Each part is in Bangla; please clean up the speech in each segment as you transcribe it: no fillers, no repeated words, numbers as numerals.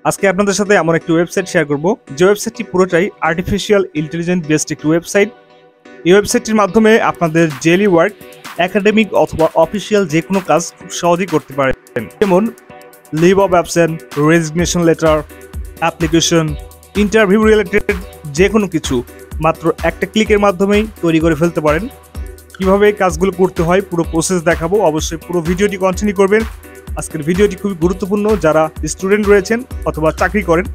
আজকে আপনাদের সাথে এমন একটি ওয়েবসাইট শেয়ার করব যে ওয়েবসাইটটি পুরোটাই আর্টিফিশিয়াল ইন্টেলিজেন্স বেসড একটি ওয়েবসাইট। এই ওয়েবসাইটটির মাধ্যমে আপনাদের ডেইলি ওয়ার্ক, একাডেমিক অথবা অফিসিয়াল যে কোনো কাজ খুব সহজেই করতে পারেন। যেমন leave of absent, resignation letter, application, interview related যে কোনো কিছু মাত্র একটা ক্লিকের মাধ্যমেই তৈরি করে ফেলতে পারেন। কীভাবে এই কাজগুলো করতে হয় পুরো প্রসেস দেখাবো, অবশ্যই পুরো ভিডিওটি কন্টিনিউ করবেন। আজকের ভিডিওটি খুবই গুরুত্বপূর্ণ, যারা স্টুডেন্ট রয়েছেন অথবা চাকরি করেন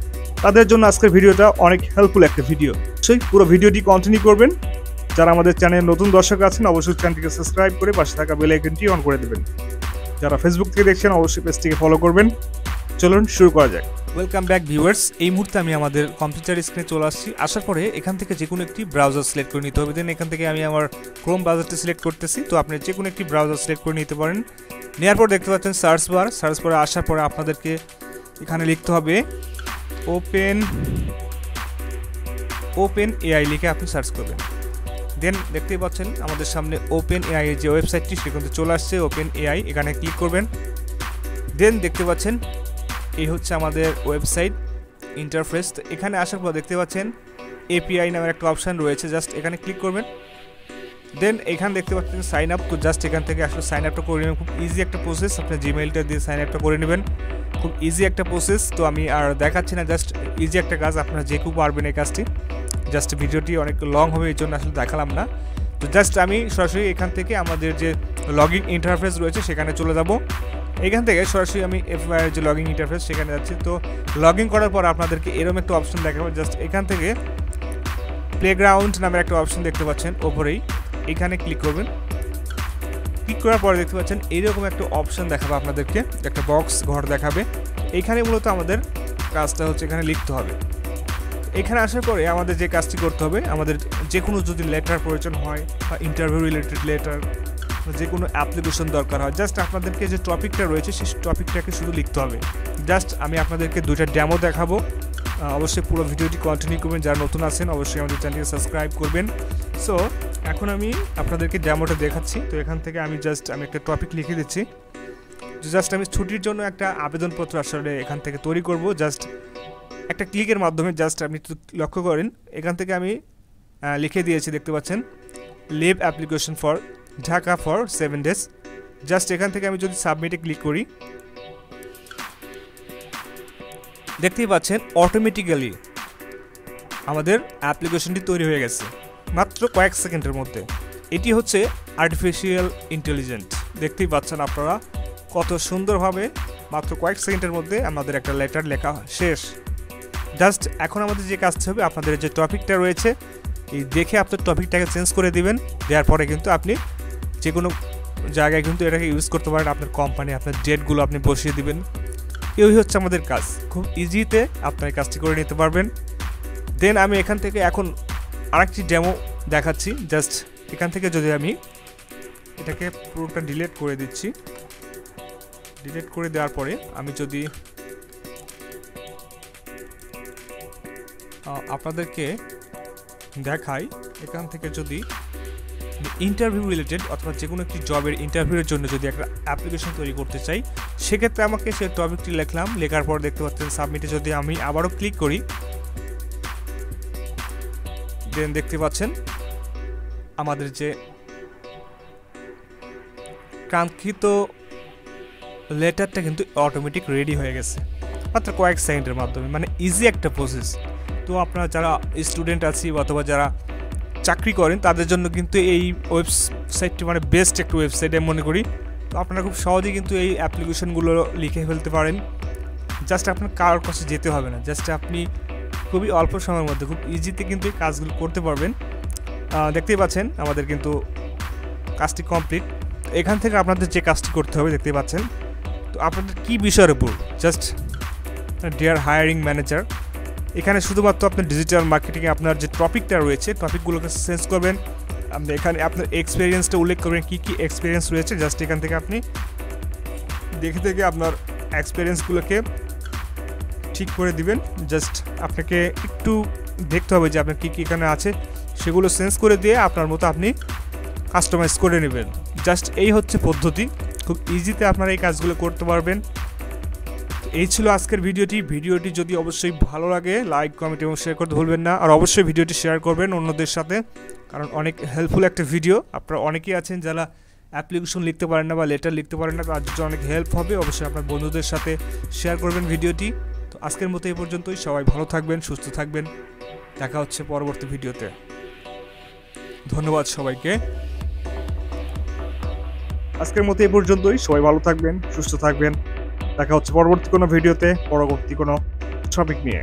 তাদের জন্য আজকের ভিডিওটা অনেক হেল্পফুল একটা ভিডিও। অবশ্যই পুরো ভিডিওটি কন্টিনিউ করবেন। যারা আমাদের চ্যানেলে নতুন দর্শক আছেন অবশ্যই চ্যানেলটিকে সাবস্ক্রাইব করে পাশে থাকা বেল আইকনটি অন করে দেবেন। যারা ফেসবুক থেকে দেখছেন অবশ্যই পেজটিকে ফলো করবেন। চলুন শুরু করা যাক। Welcome back viewers. এই মুহূর্তে আমি আমাদের কম্পিউটার স্ক্রিনে চলে আসছি। আসার পরে এখান থেকে যে কোনো একটি ব্রাউজার সিলেক্ট করে নিতে হবে। দেন এখান থেকে আমি আমার ক্রোম ব্রাউজারটি সিলেক্ট করতেছি। তো আপনি যে কোনো একটি ব্রাউজার সিলেক্ট করে নিতে পারেন। নেওয়ার পর দেখতে পাচ্ছেন সার্চ বারে আসার পরে আপনাদেরকে এখানে লিখতে হবে ওপেন এআই লিখে আপনি সার্চ করবেন। দেন দেখতেই পাচ্ছেন আমাদের সামনে ওপেন এআই এর যে ওয়েবসাইটটি সেখানে চলে আসছে ওপেন এআই, এখানে ক্লিক করবেন। দেন দেখতে পাচ্ছেন এই হচ্ছে আমাদের ওয়েবসাইট ইন্টারফেস। এখানে আসার পর দেখতে পাচ্ছেন এপিআই নামের একটা অপশান রয়েছে, জাস্ট এখানে ক্লিক করবেন। দেন এখানে দেখতে পাচ্ছেন সাইন আপ। তো জাস্ট এখান থেকে আসলে সাইন আপটা করে নেবেন। খুব ইজি একটা প্রসেস, আপনার জিমেইলটা দিয়ে সাইন আপটা করে নেবেন। খুব ইজি একটা প্রসেস। তো আমি আর দেখাচ্ছি না, জাস্ট ইজি একটা কাজ, আপনারা যে কেউ পারবেন এই কাজটি। জাস্ট ভিডিওটি অনেক লং হবে এই জন্য আসলে দেখালাম না। তো জাস্ট আমি সরাসরি এখান থেকে আমাদের যে লগইন ইন্টারফেস রয়েছে সেখানে চলে যাব। এখান থেকে সরাসরি আমি এফআইআর যে লগইন ইন্টারফেস সেখানে যাচ্ছি। তো লগ ইন করার পর আপনাদেরকে এরকম একটা অপশন দেখাবো। জাস্ট এখান থেকে প্লেগ্রাউন্ড নামের একটা অপশন দেখতে পাচ্ছেন ওপরেই, এখানে ক্লিক করবেন। ক্লিক করার পরে দেখতে পাচ্ছেন এইরকম একটা অপশন দেখাবে আপনাদেরকে, একটা বক্স ঘর দেখাবে। এইখানে মূলত আমাদের কাজটা হচ্ছে এখানে লিখতে হবে। এখানে আসার পরে আমাদের যে কাজটি করতে হবে, আমাদের যে কোনো যদি লেটার প্রয়োজন হয় বা ইন্টারভিউ রিলেটেড লেটার, যে কোনো অ্যাপ্লিকেশন দরকার হয়, জাস্ট আপনাদেরকে যে টপিকটা রয়েছে সেই টপিকটাকে শুধু লিখতে হবে। জাস্ট আমি আপনাদেরকে দুইটা ডেমো দেখাবো। অবশ্যই পুরো ভিডিওটি কন্টিনিউ করবেন। যারা নতুন আছেন অবশ্যই আমাদের চ্যানেলকে সাবস্ক্রাইব করবেন। সো এখন আমি আপনাদেরকে ডেমোটা দেখাচ্ছি। তো এখান থেকে আমি একটা টপিক লিখে দিচ্ছি। জাস্ট আমি ছুটির জন্য একটা আবেদনপত্র আসলে এখান থেকে তৈরি করব। জাস্ট একটা ক্লিকের মাধ্যমে, জাস্ট আপনি লক্ষ্য করেন এখান থেকে আমি লিখে দিয়েছি, দেখতে পাচ্ছেন leave application for Dhaka for 7 days। Just এখান থেকে আমি যদি সাবমিটে ক্লিক করি, দেখতেই পাচ্ছেন অটোমেটিক্যালি আমাদের অ্যাপ্লিকেশনটি তৈরি হয়ে গেছে মাত্র কয়েক সেকেন্ডের মধ্যে। এটি হচ্ছে আর্টিফিশিয়াল ইন্টেলিজেন্স। দেখতেই পাচ্ছেন আপনারা কত সুন্দরভাবে মাত্র কয়েক সেকেন্ডের মধ্যে আমাদের একটা লেটার লেখা শেষ। জাস্ট এখন আমাদের যে কাজটা হবে, আপনাদের যে টপিকটা রয়েছে এই দেখে আপনার টপিকটাকে চেঞ্জ করে দিবেন। দেওয়ার পরে কিন্তু আপনি যে কোনো জায়গায় কিন্তু এটাকে ইউজ করতে পারেন। আপনার কোম্পানি, আপনার ডেটগুলো আপনি বসিয়ে দিবেন। এই হচ্ছে আমাদের কাজ। খুব ইজিতে আপনার কাজটি করে নিতে পারবেন। দেন আমি এখান থেকে এখন আরেকটি ডেমো দেখাচ্ছি। জাস্ট এখান থেকে যদি আমি এটাকে পুরোটা ডিলিট করে দিচ্ছি, ডিলিট করে দেওয়ার পরে আমি যদি আপনাদেরকে দেখাই, এখান থেকে যদি ইন্টারভিউ রিলেটেড অথবা যে কোনো একটি জবের ইন্টারভিউয়ের জন্য যদি একটা অ্যাপ্লিকেশন তৈরি করতে চাই, সেক্ষেত্রে আমাকে সেই টপিকটি লিখলাম। লেখার পর দেখতে পাচ্ছেন সাবমিটে যদি আমি আবারও ক্লিক করি, দেন দেখতে পাচ্ছেন আমাদের যে কাঙ্ক্ষিত লেটারটা কিন্তু অটোমেটিক রেডি হয়ে গেছে মাত্র কয়েক সেকেন্ডের মাধ্যমে। মানে ইজি একটা প্রসেস। তো আপনারা যারা স্টুডেন্ট আছি অথবা যারা চাকরি করেন তাদের জন্য কিন্তু এই ওয়েবসাইটটি মানে বেস্ট একটা ওয়েবসাইট আমি মনে করি। তো আপনারা খুব সহজেই কিন্তু এই অ্যাপ্লিকেশনগুলো লিখে ফেলতে পারেন। জাস্ট আপনার কারোর কাছে যেতে হবে না, জাস্ট আপনি খুবই অল্প সময়ের মধ্যে খুব ইজিতে কিন্তু এই কাজগুলো করতে পারবেন। দেখতেই পাচ্ছেন আমাদের কিন্তু কাজটি কমপ্লিট। এখান থেকে আপনাদের যে কাজটি করতে হবে দেখতেই পাচ্ছেন। তো আপনাদের কী বিষয়ের উপর, জাস্ট ডিয়ার হায়ারিং ম্যানেজার, এখানে শুধুমাত্র আপনার ডিজিটাল মার্কেটিংয়ে আপনার যে টপিকটা রয়েছে টপিকগুলোকে চেঞ্জ করবেন। আপনি এখানে আপনার এক্সপিরিয়েন্সটা উল্লেখ করবেন, কী কী এক্সপিরিয়েন্স রয়েছে। জাস্ট এখান থেকে আপনি দেখে আপনার এক্সপিরিয়েন্সগুলোকে ঠিক করে দিবেন। জাস্ট আপনাকে একটু দেখতে হবে যে আপনার কী কী এখানে আছে, সেগুলো চেঞ্জ করে দিয়ে আপনার মতো আপনি কাস্টমাইজ করে নেবেন। জাস্ট এই হচ্ছে পদ্ধতি। খুব ইজিতে আপনারা এই কাজগুলো করতে পারবেন। এই ছিল আজকের ভিডিওটি যদি অবশ্যই ভালো লাগে লাইক কমেন্ট এবং শেয়ার করতে ভুলবেন না। আর অবশ্যই ভিডিওটি শেয়ার করবেন অন্যদের সাথে, কারণ অনেক হেল্পফুল একটা ভিডিও। আপনারা অনেকেই আছেন যারা অ্যাপ্লিকেশন লিখতে পারেন না বা লেটার লিখতে পারেন না, তার জন্য অনেক হেল্প হবে। অবশ্যই আপনার বন্ধুদের সাথে শেয়ার করবেন ভিডিওটি। তো আজকের মতো এই পর্যন্তই। সবাই ভালো থাকবেন, সুস্থ থাকবেন। দেখা হচ্ছে পরবর্তী ভিডিওতে। ধন্যবাদ সবাইকে। আজকের মতো এই পর্যন্তই। সবাই ভালো থাকবেন, সুস্থ থাকবেন। দেখা হচ্ছে পরবর্তী কোনো ভিডিওতে, পরবর্তী কোনো টপিক নিয়ে।